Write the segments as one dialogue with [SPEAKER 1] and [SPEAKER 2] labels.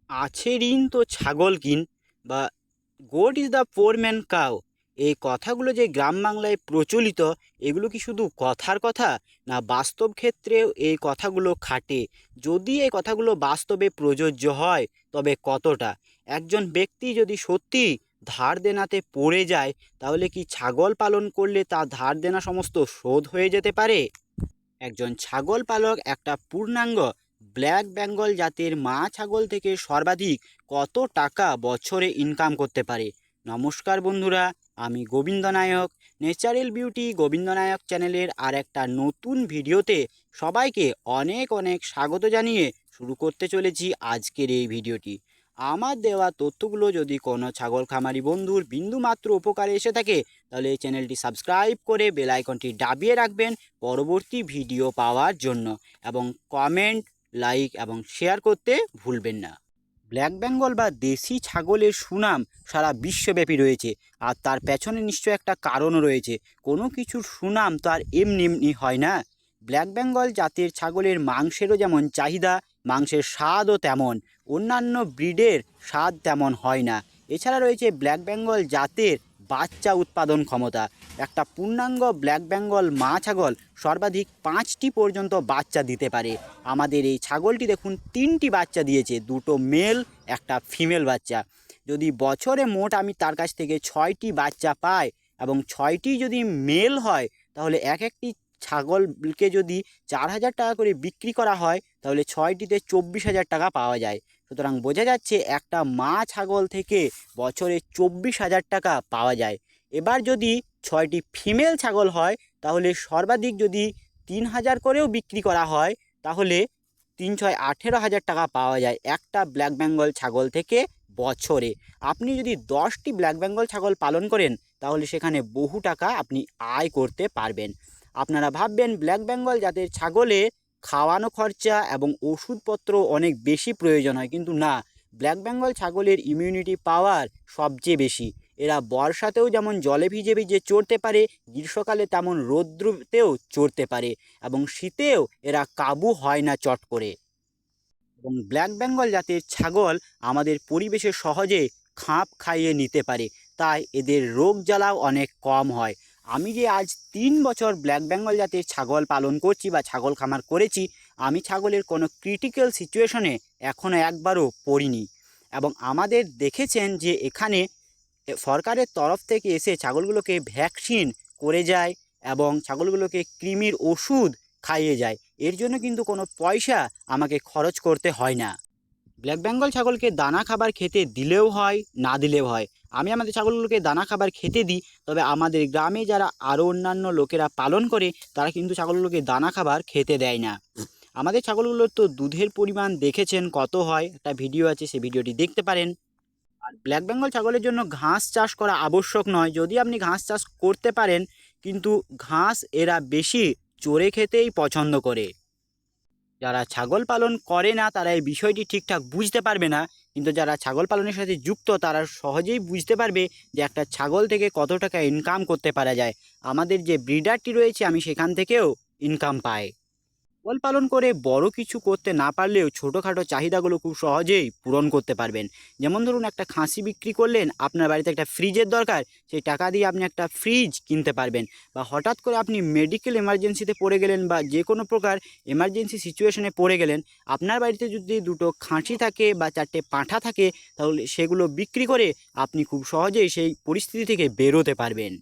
[SPEAKER 1] আছে ঋণ তো ছাগল কিন বা goat is the poor man cow, এই কথাগুলো যে গ্রাম বাংলায় প্রচলিত, এগুলো কি শুধু কথার কথা, না বাস্তব ক্ষেত্রেও এই কথাগুলো খাটে? যদি এই কথাগুলো বাস্তবে প্রযোজ্য হয় তবে কতটা? একজন ব্যক্তি যদি সত্যি ধার দেনাতে পড়ে যায়, তাহলে কি ছাগল পালন করলে তার ধার দেনা সমস্ত শোধ হয়ে যেতে পারে? একজন ছাগল পালক একটা পূর্ণাঙ্গ ব্ল্যাক বেঙ্গল জাতের মা ছাগল থেকে সর্বাধিক কত টাকা বছরে ইনকাম করতে পারে? নমস্কার বন্ধুরা, আমি গোবিন্দ নায়ক। ন্যাচারাল বিউটি গোবিন্দ নায়ক চ্যানেলের আর একটা নতুন ভিডিওতে সবাইকে অনেক অনেক স্বাগত জানিয়ে শুরু করতে চলেছি আজকের এই ভিডিওটি। আমার দেওয়া তথ্যগুলো যদি কোনো ছাগল খামারি বন্ধুর বিন্দুমাত্র উপকারে এসে থাকে, তাহলে এই চ্যানেলটি সাবস্ক্রাইব করে বেল আইকনটি দাবিয়ে রাখবেন পরবর্তী ভিডিও পাওয়ার জন্য, এবং কমেন্ট, লাইক এবং শেয়ার করতে ভুলবেন না। ব্ল্যাক বেঙ্গল বা দেশি ছাগলের সুনাম সারা বিশ্বব্যাপী রয়েছে, আর তার পেছনে নিশ্চয় একটা কারণও রয়েছে। কোনো কিছুর সুনাম তো আর এমনি এমনি হয় না। ব্ল্যাক বেঙ্গল জাতের ছাগলের মাংসেরও যেমন চাহিদা, মাংসের স্বাদও তেমন। অন্যান্য ব্রিডের স্বাদ তেমন হয় না। এছাড়া রয়েছে ব্ল্যাক বেঙ্গল জাতের বাচ্চা উৎপাদন ক্ষমতা। একটা পূর্ণাঙ্গ ব্ল্যাক বেঙ্গল মা ছাগল সর্বাধিক 5টি পর্যন্ত বাচ্চা দিতে পারে। আমাদের এই ছাগলটি দেখুন 3টি বাচ্চা দিয়েছে, দুটো মেল, একটা ফিমেল বাচ্চা। যদি বছরে মোট আমি তার কাছ থেকে 6টি বাচ্চা পাই এবং 6টি যদি মেল হয়, তাহলে এক একটি ছাগলকে যদি 4,000 টাকা করে বিক্রি করা হয়, তাহলে 6টিতে 24,000 টাকা পাওয়া যায়। সুতরাং বোঝা যাচ্ছে একটা মা ছাগল থেকে বছরে 24,000 টাকা পাওয়া যায়। এবার যদি 6টি ফিমেল ছাগল হয়, তাহলে সর্বাধিক যদি 3,000 করেও বিক্রি করা হয়, তাহলে 3 × 6 = 18,000 টাকা পাওয়া যায় একটা ব্ল্যাক বেঙ্গল ছাগল থেকে বছরে। আপনি যদি 10টি ব্ল্যাক বেঙ্গল ছাগল পালন করেন, তাহলে সেখানে বহু টাকা আপনি আয় করতে পারবেন। আপনারা ভাববেন ব্ল্যাক বেঙ্গল জাতের ছাগলে খাওয়ানো খরচা এবং ওষুধপত্র অনেক বেশি প্রয়োজন হয়, কিন্তু না। ব্ল্যাক বেঙ্গল ছাগলের ইমিউনিটি পাওয়ার সবচেয়ে বেশি। এরা বর্ষাতেও যেমন জলে ভিজে ভিজে চড়তে পারে, গ্রীষ্মকালে তেমন রৌদ্রতেও চড়তে পারে, এবং শীতেও এরা কাবু হয় না চট করে। এবং ব্ল্যাক বেঙ্গল জাতের ছাগল আমাদের পরিবেশে সহজে খাপ খাইয়ে নিতে পারে, তাই এদের রোগ জ্বালাও অনেক কম হয়। আমি যে আজ 3 বছর ব্ল্যাক বেঙ্গল জাতের ছাগল পালন করছি বা ছাগল খামার করেছি, আমি ছাগলের কোনো ক্রিটিক্যাল সিচুয়েশনে এখনও একবারও পড়িনি। এবং আমাদের দেখেছেন যে এখানে সরকারের তরফ থেকে এসে ছাগলগুলোকে ভ্যাকসিন করে যায় এবং ছাগলগুলোকে কৃমির ওষুধ খাইয়ে যায়। এর জন্য কিন্তু কোনো পয়সা আমাকে খরচ করতে হয় না। ব্ল্যাক বেঙ্গল ছাগলকে দানা খাবার খেতে দিলেও হয়, না দিলেও হয়। আমি আমাদের ছাগলগুলোকে দানা খাবার খেতে দিই, তবে আমাদের গ্রামে যারা আরও অন্যান্য লোকেরা পালন করে, তারা কিন্তু ছাগলগুলোকে দানা খাবার খেতে দেয় না। আমাদের ছাগলগুলোর তো দুধের পরিমাণ দেখেছেন কত হয়, একটা ভিডিও আছে, সেই ভিডিওটি দেখতে পারেন। আর ব্ল্যাক বেঙ্গল ছাগলের জন্য ঘাস চাষ করা আবশ্যক নয়, যদি আপনি ঘাস চাষ করতে পারেন, কিন্তু ঘাস এরা বেশি চড়ে খেতেই পছন্দ করে। যারা ছাগল পালন করে না তারা এই বিষয়টি ঠিকঠাক বুঝতে পারবে না, কিন্তু যারা ছাগল পালনের সাথে যুক্ত তারা সহজেই বুঝতে পারবে যে একটা ছাগল থেকে কত টাকা ইনকাম করতে পারা যায়। আমাদের যে ব্রিডারটি রয়েছে, আমি সেখান থেকেও ইনকাম পাই। ছাগল পালন করে বড় কিছু করতে না পারলেও ছোটোখাটো চাহিদাগুলো খুব সহজেই পূরণ করতে পারবেন। যেমন ধরুন, একটা খাসি বিক্রি করলেন, আপনার বাড়িতে একটা ফ্রিজের দরকার, সেই টাকা দিয়ে আপনি একটা ফ্রিজ কিনতে পারবেন। বা হঠাৎ করে আপনি মেডিকেল এমার্জেন্সিতে পড়ে গেলেন বা যে কোনো প্রকার এমার্জেন্সি সিচুয়েশনে পড়ে গেলেন, আপনার বাড়িতে যদি দুটো খাঁচি থাকে বা 4টে পাঁঠা থাকে, তাহলে সেগুলো বিক্রি করে আপনি খুব সহজেই সেই পরিস্থিতি থেকে বেরোতে পারবেন।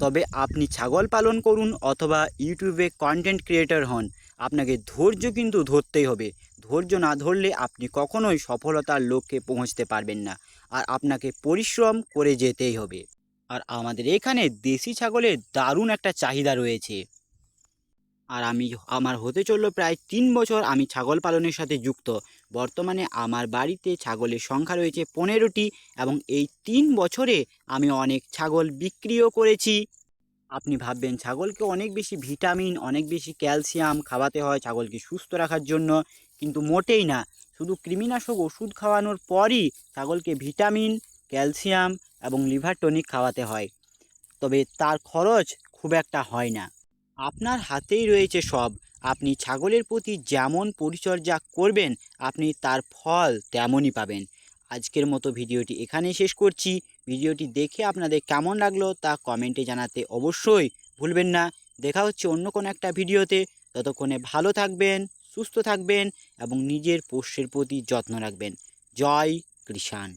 [SPEAKER 1] তবে আপনি ছাগল পালন করুন অথবা ইউটিউবে কন্টেন্ট ক্রিয়েটর হন, আপনাকে ধৈর্য কিন্তু ধরতেই হবে। ধৈর্য না ধরলে আপনি কখনোই সফলতার লক্ষ্যে পৌঁছতে পারবেন না, আর আপনাকে পরিশ্রম করে যেতেই হবে। আর আমাদের এখানে দেশি ছাগলের দারুণ একটা চাহিদা রয়েছে। আর আমার হতে চললো প্রায় 3 বছর আমি ছাগল পালনের সাথে যুক্ত। বর্তমানে আমার বাড়িতে ছাগলের সংখ্যা রয়েছে 15টি, এবং এই 3 বছরে আমি অনেক ছাগল বিক্রিও করেছি। আপনি ভাববেন ছাগলকে অনেক বেশি ভিটামিন, অনেক বেশি ক্যালসিয়াম খাওয়াতে হয় ছাগলকে সুস্থ রাখার জন্য, কিন্তু মোটেই না। শুধু কৃমিনাশক ওষুধ খাওয়ানোর পরই ছাগলকে ভিটামিন, ক্যালসিয়াম এবং লিভার টনিক খাওয়াতে হয়, তবে তার খরচ খুব একটা হয় না। আপনার হাতেই রয়েছে সব। আপনি ছাগলের প্রতি যেমন পরিচর্যা করবেন আপনি তার ফল তেমনই পাবেন। আজকের মতো ভিডিওটি এখানেই শেষ করছি। ভিডিওটি দেখে আপনাদের কেমন লাগলো তা কমেন্টে জানাতে অবশ্যই ভুলবেন না। দেখা হচ্ছে অন্য কোনো একটা ভিডিওতে। ততক্ষণে ভালো থাকবেন, সুস্থ থাকবেন এবং নিজের পোষ্যের প্রতি যত্ন রাখবেন। জয় কৃষাণ।